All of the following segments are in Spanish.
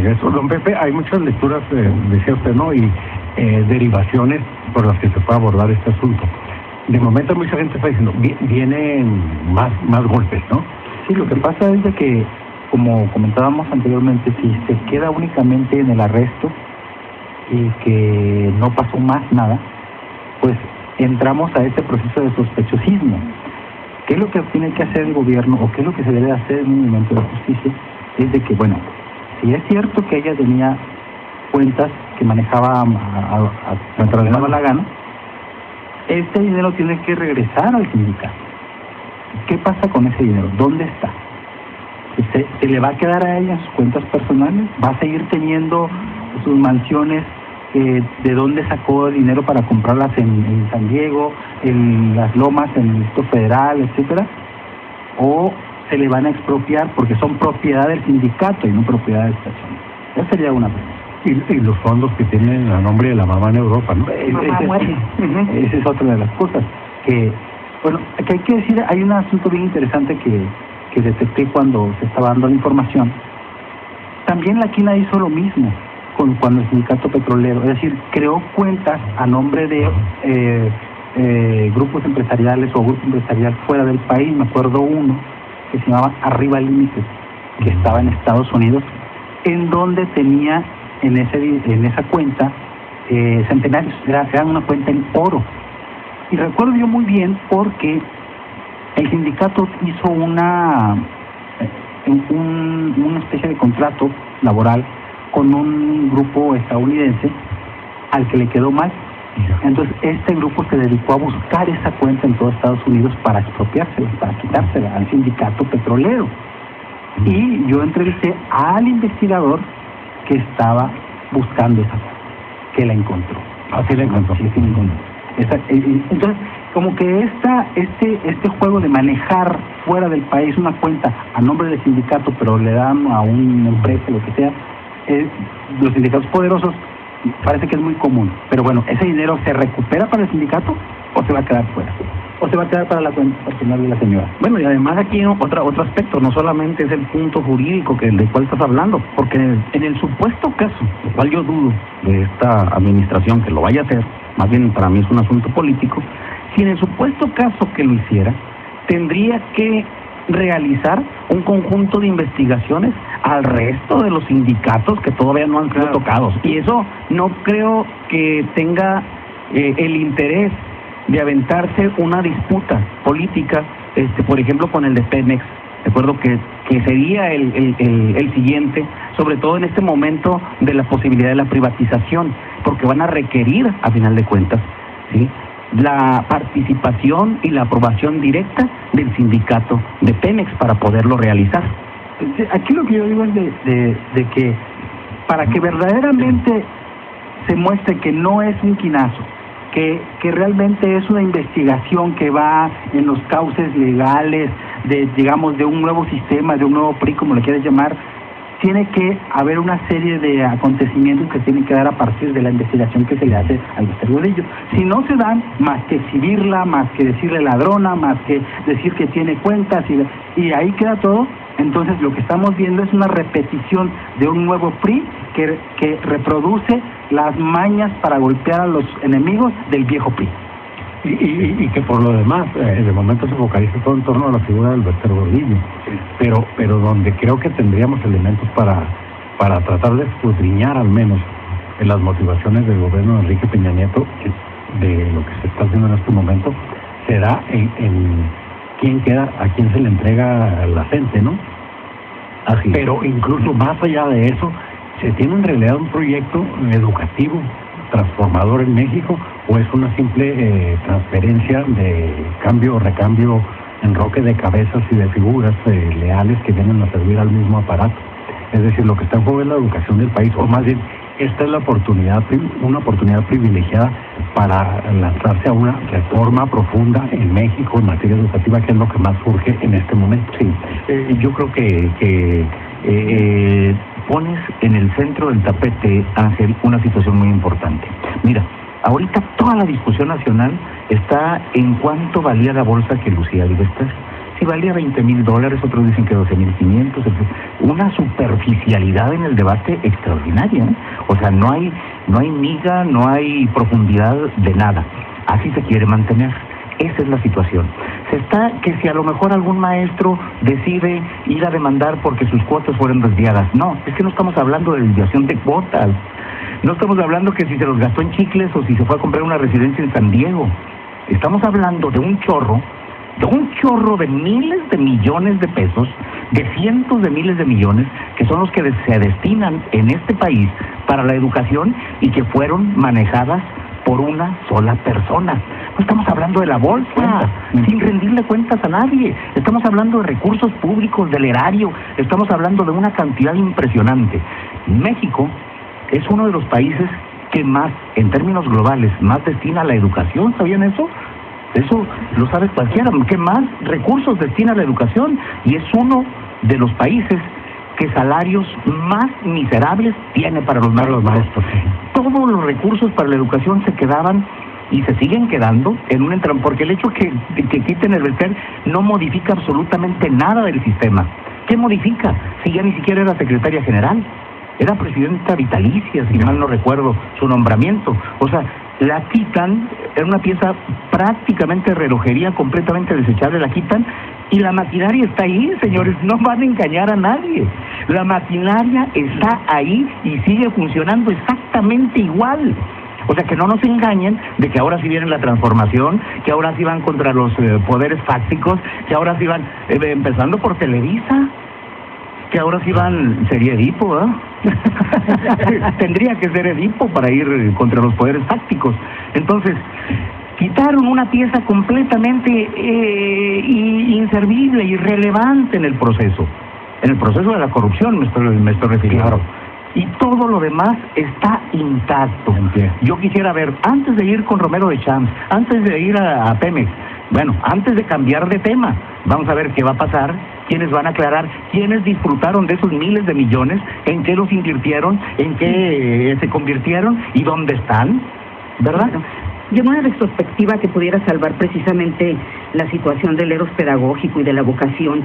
regreso. Don Pepe, hay muchas lecturas, decía usted, ¿no? Y derivaciones por las que se puede abordar este asunto. De momento mucha gente está diciendo, vienen más golpes, ¿no? Sí, lo que pasa es de que, como comentábamos anteriormente, si se queda únicamente en el arresto y que no pasó más nada, pues entramos a este proceso de sospechosismo. ¿Qué es lo que tiene que hacer el gobierno o qué es lo que se debe hacer en un momento de justicia? Es de que, bueno, si es cierto que ella tenía cuentas que manejaba mientras le daba la gana, este dinero tiene que regresar al sindicato. ¿Qué pasa con ese dinero? ¿Dónde está? ¿Se le va a quedar a ella sus cuentas personales? ¿Va a seguir teniendo sus mansiones? ¿De dónde sacó el dinero para comprarlas en San Diego, en Las Lomas, en el Distrito Federal, etcétera? ¿O se le van a expropiar porque son propiedad del sindicato y no propiedad de personas? Esa sería una pregunta. Y los fondos que tienen a nombre de la mamá en Europa, ¿no? Esa es otra de las cosas. Que, bueno, que hay que decir, hay un asunto bien interesante que detecté cuando se estaba dando la información. También la Quina hizo lo mismo cuando el sindicato petrolero, es decir, creó cuentas a nombre de grupos empresariales o grupo empresarial fuera del país. Me acuerdo uno que se llamaba Arriba Límites, que estaba en Estados Unidos, en donde tenía en esa cuenta centenarios, era una cuenta en oro. Y recuerdo yo muy bien porque el sindicato hizo una especie de contrato laboral con un grupo estadounidense al que le quedó mal. Entonces este grupo se dedicó a buscar esa cuenta en todo Estados Unidos para expropiársela, para quitársela al sindicato petrolero. Y yo entrevisté al investigador que estaba buscando esa cuenta, que la encontró. Así la encontró. Sí, la encontró. Entonces, como que este juego de manejar fuera del país una cuenta a nombre del sindicato, pero le dan a una empresa, lo que sea, los sindicatos poderosos, parece que es muy común. Pero bueno, ¿ese dinero se recupera para el sindicato o se va a quedar fuera? ¿O se va a quedar para la cuenta personal de la señora? Bueno, y además aquí otro aspecto, no solamente es el punto jurídico del cual estás hablando, porque en el supuesto caso, lo cual yo dudo de esta administración que lo vaya a hacer, más bien para mí es un asunto político, si en el supuesto caso que lo hiciera, tendría que realizar un conjunto de investigaciones al resto de los sindicatos que todavía no han sido tocados. Y eso no creo que tenga el interés de aventarse una disputa política, por ejemplo, con el de Pemex. Recuerdo que sería el siguiente, sobre todo en este momento de la posibilidad de la privatización, porque van a requerir, a final de cuentas, ¿sí?, la participación y la aprobación directa del sindicato de Pemex para poderlo realizar. Aquí lo que yo digo es de que para que verdaderamente se muestre que no es un quinazo, que realmente es una investigación que va en los cauces legales digamos, de un nuevo sistema, de un nuevo PRI, como le quieras llamar, tiene que haber una serie de acontecimientos que tienen que dar a partir de la investigación que se le hace al Dr. Gordillo. Si no se dan, más que exhibirla, más que decirle ladrona, más que decir que tiene cuentas, y ahí queda todo, entonces lo que estamos viendo es una repetición de un nuevo PRI que reproduce las mañas para golpear a los enemigos del viejo PRI. Y que por lo demás, de momento se focaliza todo en torno a la figura del Dr. Gordillo, pero donde creo que tendríamos elementos para tratar de escudriñar al menos en las motivaciones del gobierno de Enrique Peña Nieto, de lo que se está haciendo en este momento, será en quién queda, a quién se le entrega la gente, ¿no? Así. Pero incluso más allá de eso, ¿se tiene en realidad un proyecto educativo transformador en México o es una simple transferencia de cambio o recambio, enroque de cabezas y de figuras leales que vienen a servir al mismo aparato? Es decir, lo que está en juego es la educación del país, o más bien esta es la oportunidad, una oportunidad privilegiada para lanzarse a una reforma profunda en México en materia educativa, que es lo que más surge en este momento. Sí, yo creo que pones en el centro del tapete, Ángel, una situación muy importante. Mira, ahorita toda la discusión nacional está en cuánto valía la bolsa que lucía Bienestar. si valía $20,000, otros dicen que 12,500, una superficialidad en el debate extraordinaria, ¿eh? O sea, no hay miga, no hay profundidad de nada. Así se quiere mantener. Esa es la situación. Que si a lo mejor algún maestro decide ir a demandar porque sus cuotas fueron desviadas. No, es que no estamos hablando de desviación de cuotas. No estamos hablando que si se los gastó en chicles o si se fue a comprar una residencia en San Diego. Estamos hablando de un chorro de miles de millones de pesos, de cientos de miles de millones, que son los que se destinan en este país para la educación y que fueron manejadas por una sola persona. No estamos hablando de la bolsa, sin rendirle cuentas a nadie. Estamos hablando de recursos públicos, del erario. Estamos hablando de una cantidad impresionante. México es uno de los países que más, en términos globales, más destina a la educación. ¿Sabían eso? Eso lo sabe cualquiera. ¿Qué más recursos destina a la educación? Y es uno de los países que salarios más miserables tiene para los maestros. Todos los recursos para la educación se quedaban y se siguen quedando en un entramado, porque el hecho que quiten el Bester no modifica absolutamente nada del sistema. ¿Qué modifica? Si ya ni siquiera era secretaria general, era presidenta vitalicia, si mal no recuerdo su nombramiento. O sea, la quitan, era una pieza prácticamente de relojería completamente desechable, la quitan y la maquinaria está ahí, señores, no van a engañar a nadie. La maquinaria está ahí y sigue funcionando exactamente igual. O sea, que no nos engañen de que ahora sí viene la transformación, que ahora sí van contra los poderes fácticos, que ahora sí van, empezando por Televisa, que ahora sí van, sería Edipo, ¿eh? Tendría que ser Edipo para ir contra los poderes fácticos. Entonces, quitaron una pieza completamente inservible, irrelevante en el proceso de la corrupción, me estoy refiriendo. Claro. Y todo lo demás está intacto. Yo quisiera ver, antes de ir con Romero de Champs, antes de ir a Pemex, bueno, antes de cambiar de tema, vamos a ver qué va a pasar, quiénes van a aclarar, quiénes disfrutaron de esos miles de millones, en qué los invirtieron, en qué se convirtieron y dónde están, ¿verdad? Y en una retrospectiva que pudiera salvar precisamente la situación del eros pedagógico y de la vocación.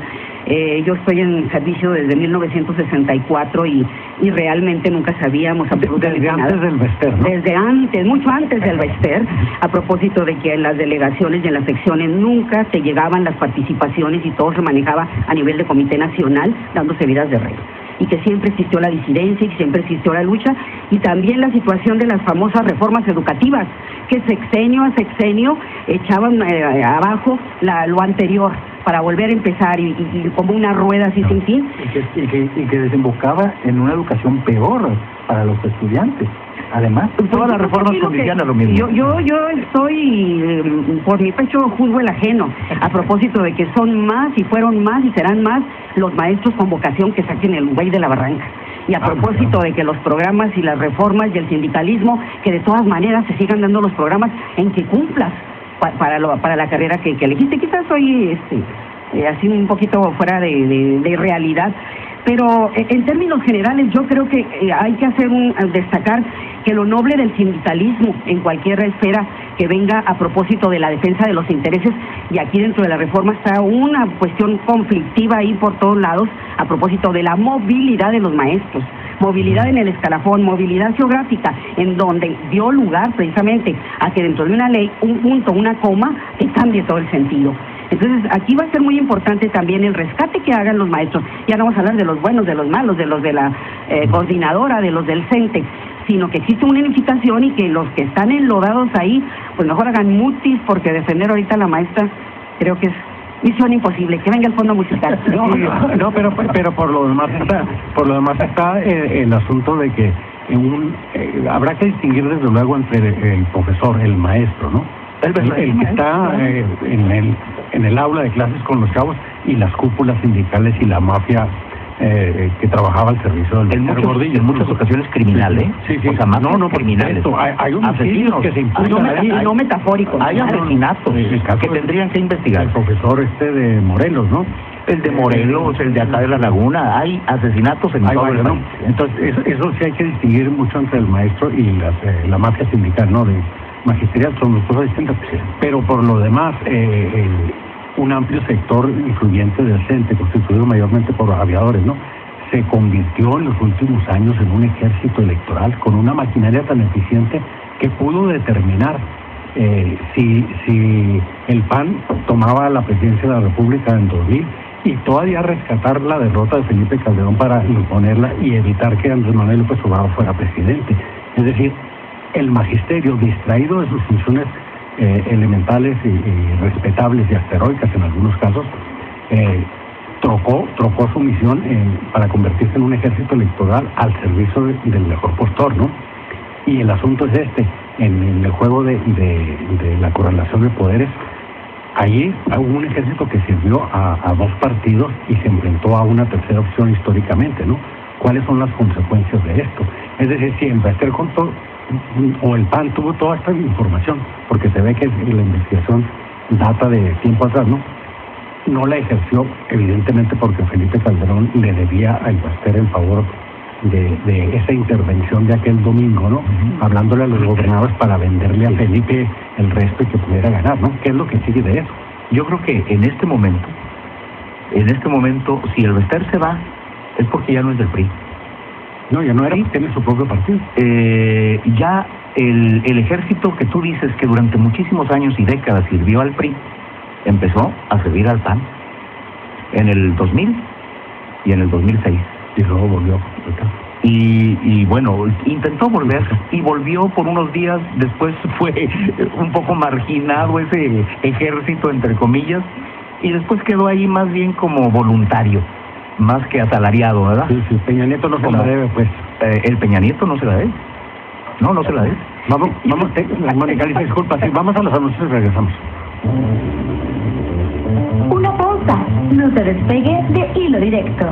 Yo estoy en servicio desde 1964 y realmente nunca sabíamos absolutamente nada. Desde antes del Bester, ¿no? Desde antes, mucho antes del Bester, a propósito de que en las delegaciones y en las secciones nunca te llegaban las participaciones y todo se manejaba a nivel de Comité Nacional, dándose vidas de rey. Y que siempre existió la disidencia y que siempre existió la lucha, y también la situación de las famosas reformas educativas, que sexenio a sexenio echaban abajo lo anterior para volver a empezar y como una rueda así sin fin. Y que desembocaba en una educación peor para los estudiantes. Además, todas las reformas condicionan lo mismo. Yo estoy, por mi pecho juzgo el ajeno, a propósito de que son más y fueron más y serán más los maestros con vocación que saquen el güey de la barranca. Y a propósito de que los programas y las reformas y el sindicalismo, que de todas maneras se sigan dando los programas en que cumplas para la carrera que elegiste. Quizás soy así un poquito fuera de realidad, pero en términos generales yo creo que hay que destacar que lo noble del sindicalismo en cualquier esfera que venga a propósito de la defensa de los intereses, y aquí dentro de la reforma está una cuestión conflictiva ahí por todos lados a propósito de la movilidad de los maestros, movilidad en el escalafón, movilidad geográfica, en donde dio lugar precisamente a que dentro de una ley, un punto, una coma, cambie todo el sentido. Entonces, aquí va a ser muy importante también el rescate que hagan los maestros. Ya no vamos a hablar de los buenos, de los malos, de los de la coordinadora, de los del CENTE, sino que existe una unificación y que los que están enlodados ahí, pues mejor hagan mutis, porque defender ahorita a la maestra creo que es misión imposible. Que venga el fondo musical. No, pero por lo demás está el asunto de que habrá que distinguir desde luego entre el profesor, el maestro, ¿no? El que está en el aula de clases con los chavos, y las cúpulas sindicales y la mafia que trabajaba al servicio del en muchas ocasiones criminal, ¿eh? Sí. O sea, no criminales. Hay homicidios que se imputan ahí. No metafóricos. Hay asesinatos que tendrían que investigar. El profesor de Morelos, ¿no? El de Morelos, el de acá de La Laguna, hay asesinatos en todo el país. Entonces, eso sí hay que distinguir mucho entre el maestro y la mafia sindical, ¿no? De magisterial, son dos cosas distintas. Pero por lo demás, un amplio sector influyente del CENTE, constituido mayormente por aviadores, ¿no? Se convirtió en los últimos años en un ejército electoral con una maquinaria tan eficiente que pudo determinar si el PAN tomaba la presidencia de la República en 2000 y todavía rescatar la derrota de Felipe Calderón para imponerla y evitar que Andrés Manuel López Obrador fuera presidente. Es decir, el magisterio, distraído de sus funciones elementales y respetables y hasta heroicas en algunos casos, trocó su misión para convertirse en un ejército electoral al servicio del mejor postor, ¿no? Y el asunto es en el juego de la correlación de poderes, allí hubo un ejército que sirvió a dos partidos y se enfrentó a una tercera opción históricamente, ¿no? ¿Cuáles son las consecuencias de esto? Es decir, si en Bester contó, o el PAN tuvo toda esta información, porque se ve que la investigación data de tiempo atrás, no la ejerció evidentemente porque Felipe Calderón le debía a Bester en favor de esa intervención de aquel domingo, ¿no? Hablándole a los gobernadores para venderle a Felipe el resto y que pudiera ganar, ¿no? ¿Qué es lo que sigue de eso? Yo creo que en este momento, si el Bester se va, es porque ya no es del PRI. No, ya no era, tiene su propio partido. Ya el ejército que tú dices que durante muchísimos años y décadas sirvió al PRI, empezó a servir al PAN en el 2000 y en el 2006. Y luego volvió. Y bueno, intentó volver y volvió por unos días, después fue un poco marginado ese ejército, entre comillas, y después quedó ahí más bien como voluntario, más que asalariado, ¿verdad? Sí, Peña Nieto no se la debe, pues. El Peña Nieto no se la debe. No se la debe. Vamos, Mónica, disculpa, sí, vamos a los anuncios y regresamos. Una pausa, no se despegue de Hilo Directo.